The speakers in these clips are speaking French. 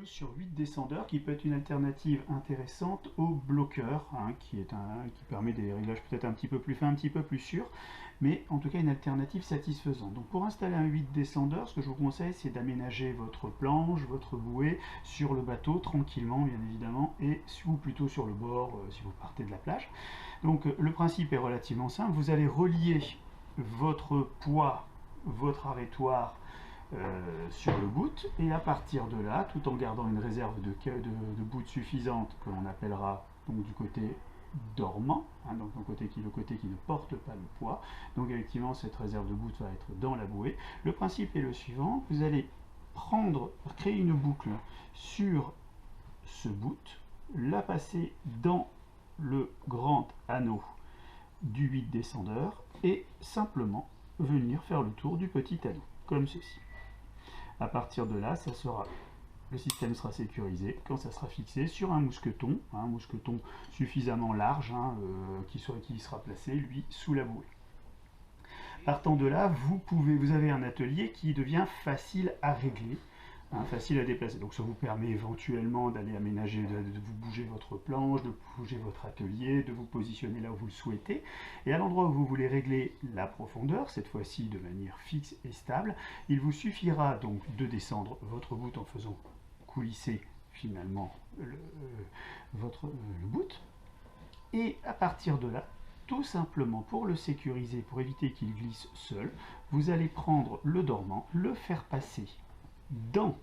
sur 8 descendeurs qui peut être une alternative intéressante au bloqueur, qui permet des réglages peut-être un petit peu plus fins, un petit peu plus sûrs, mais en tout cas une alternative satisfaisante. Donc pour installer un 8 descendeurs, ce que je vous conseille, c'est d'aménager votre planche, votre bouée sur le bateau tranquillement bien évidemment, ou plutôt sur le bord si vous partez de la plage. Donc le principe est relativement simple, vous allez relier votre poids, votre arrêtoir sur le boot, et à partir de là, tout en gardant une réserve de boot suffisante que l'on appellera donc du côté dormant, donc le côté qui ne porte pas le poids, donc effectivement cette réserve de boot va être dans la bouée. Le principe est le suivant, vous allez créer une boucle sur ce boot, la passer dans le grand anneau du 8 descendeur et simplement venir faire le tour du petit anneau, comme ceci. À partir de là, le système sera sécurisé quand ça sera fixé sur un mousqueton suffisamment large qui sera placé, lui, sous la bouée. Partant de là, vous avez un atelier qui devient facile à régler, facile à déplacer. Donc ça vous permet éventuellement d'aller aménager, de vous bouger votre planche, de bouger votre atelier, de vous positionner là où vous le souhaitez. Et à l'endroit où vous voulez régler la profondeur, cette fois-ci de manière fixe et stable, il vous suffira donc de descendre votre boot en faisant coulisser finalement le boot. Et à partir de là, tout simplement pour le sécuriser, pour éviter qu'il glisse seul, vous allez prendre le dormant, le faire passer dans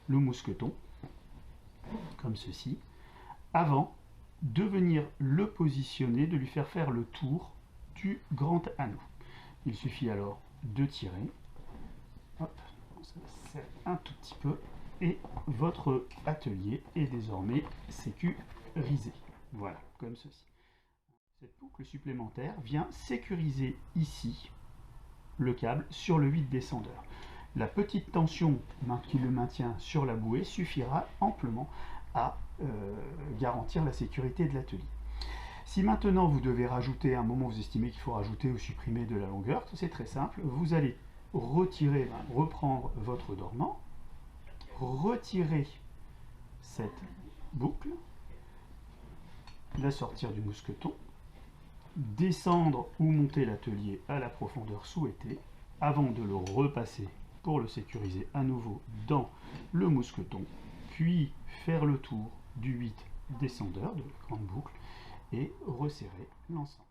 le mousqueton, comme ceci, avant de venir le positionner, de lui faire le tour du grand anneau. Il suffit alors de tirer, hop, ça serre un tout petit peu, et votre atelier est désormais sécurisé. Voilà, comme ceci. Cette boucle supplémentaire vient sécuriser ici le câble sur le 8 descendeur. La petite tension qui le maintient sur la bouée suffira amplement à garantir la sécurité de l'atelier. Si maintenant vous devez rajouter, à un moment vous estimez qu'il faut rajouter ou supprimer de la longueur, c'est très simple, vous allez reprendre votre dormant, retirer cette boucle, la sortir du mousqueton, descendre ou monter l'atelier à la profondeur souhaitée, avant de le repasser pour le sécuriser à nouveau dans le mousqueton, puis faire le tour du 8 descendeur de la grande boucle et resserrer l'ensemble.